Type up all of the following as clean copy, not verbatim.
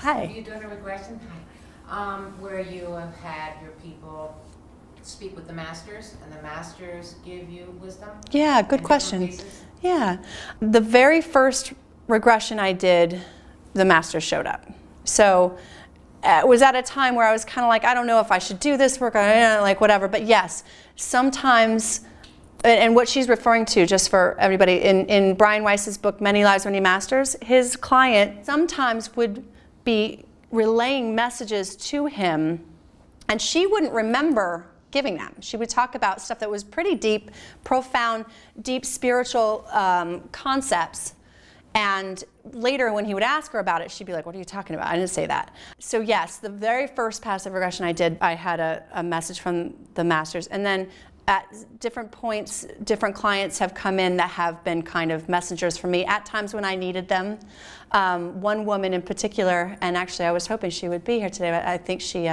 Hi. Are you doing a regression? Hi. Where you have had your people speak with the masters, and the masters give you wisdom? Yeah, good question. Yeah. The very first regression I did, the masters showed up. So it was at a time where I was kind of like, I don't know if I should do this work, like whatever. But yes, sometimes, and what she's referring to, just for everybody, in Brian Weiss's book, Many Lives, Many Masters, his client sometimes would be relaying messages to him, and she wouldn't remember giving them. She would talk about stuff that was pretty deep, profound, deep spiritual concepts. And later when he would ask her about it, she'd be like, what are you talking about? I didn't say that. So yes, the very first passive regression I did, I had a message from the masters. And then at different points, different clients have come in that have been kind of messengers for me at times when I needed them. One woman in particular, and actually I was hoping she would be here today, but I think she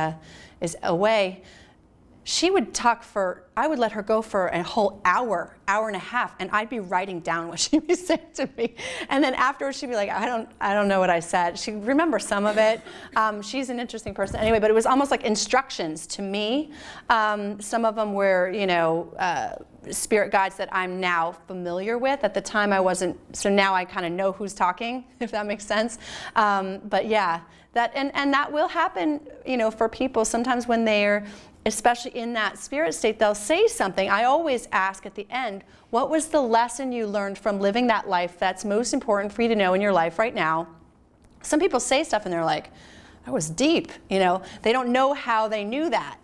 is away. She would talk for, I would let her go for a whole hour, hour and a half, and I'd be writing down what she'd be saying to me. And then afterwards she'd be like, I don't know what I said. She'd remember some of it. She's an interesting person anyway, but it was almost like instructions to me. Some of them were, you know, spirit guides that I'm now familiar with. At the time I wasn't, so now I kind of know who's talking, if that makes sense. But yeah, that, and that will happen, you know, for people sometimes when they're, especially in that spirit state, they'll say something. I always ask at the end, what was the lesson you learned from living that life that's most important for you to know in your life right now? Some people say stuff and they're like, that was deep, you know. They don't know how they knew that.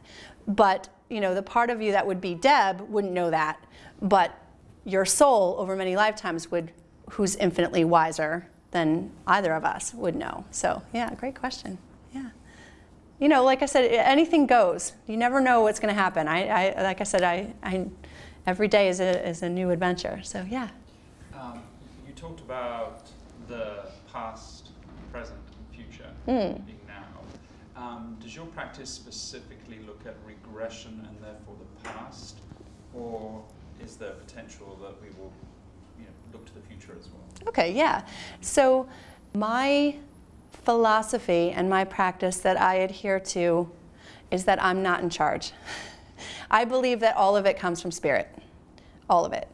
But, you know, the part of you that would be Deb wouldn't know that. But your soul over many lifetimes would, who's infinitely wiser than either of us, would know. So, yeah, great question. Yeah. You know, like I said, anything goes. You never know what's going to happen. Like I said, every day is a new adventure. So yeah. You talked about the past, present, and future being now. Does your practice specifically look at regression and therefore the past, or is there potential that we will, you know, look to the future as well? Okay. Yeah. So my philosophy and my practice that I adhere to is that I'm not in charge. I believe that all of it comes from spirit, all of it.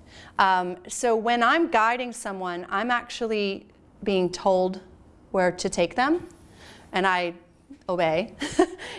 So when I'm guiding someone, I'm actually being told where to take them, and I obey.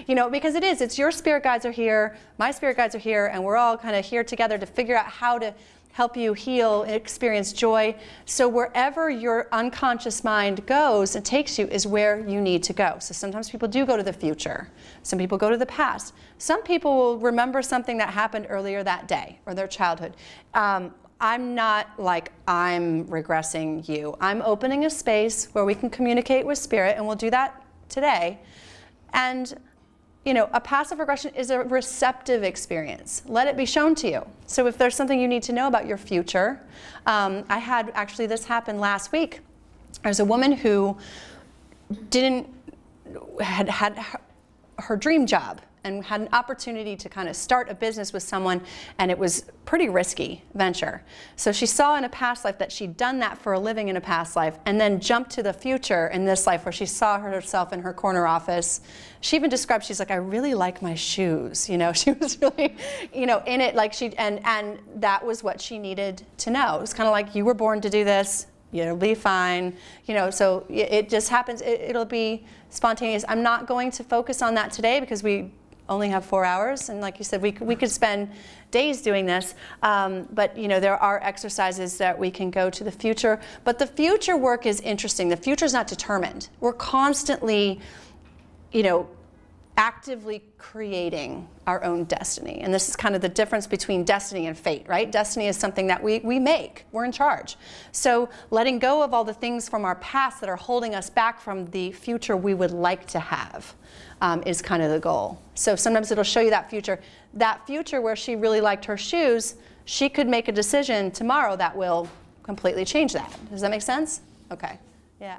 You know, because it's your spirit guides are here, my spirit guides are here, and we're all kind of here together to figure out how to help you heal and experience joy. So wherever your unconscious mind goes and takes you is where you need to go. So sometimes people do go to the future. Some people go to the past. Some people will remember something that happened earlier that day or their childhood. I'm not like I'm regressing you. I'm opening a space where we can communicate with spirit, and we'll do that today. And you know, a passive regression is a receptive experience. Let it be shown to you. So if there's something you need to know about your future, I had actually this happen last week. There's a woman who had her dream job and had an opportunity to kind of start a business with someone, and it was pretty risky venture. So she saw in a past life that she'd done that for a living in a past life, and then jumped to the future in this life where she saw herself in her corner office. She even described, she's like, I really like my shoes. You know, she was really, you know, in it, like and that was what she needed to know. It was kind of like, you were born to do this. You'll be fine, you know, so it just happens, it'll be spontaneous. I'm not going to focus on that today because we only have 4 hours, and like you said, we could spend days doing this, but you know, there are exercises that we can go to the future, but the future work is interesting. The future is not determined. We're constantly, you know, actively creating our own destiny. And this is kind of the difference between destiny and fate, right? Destiny is something that we make. We're in charge. So letting go of all the things from our past that are holding us back from the future we would like to have is kind of the goal. So sometimes it'll show you that future. That future where she really liked her shoes, she could make a decision tomorrow that will completely change that. Does that make sense? Okay. Yeah.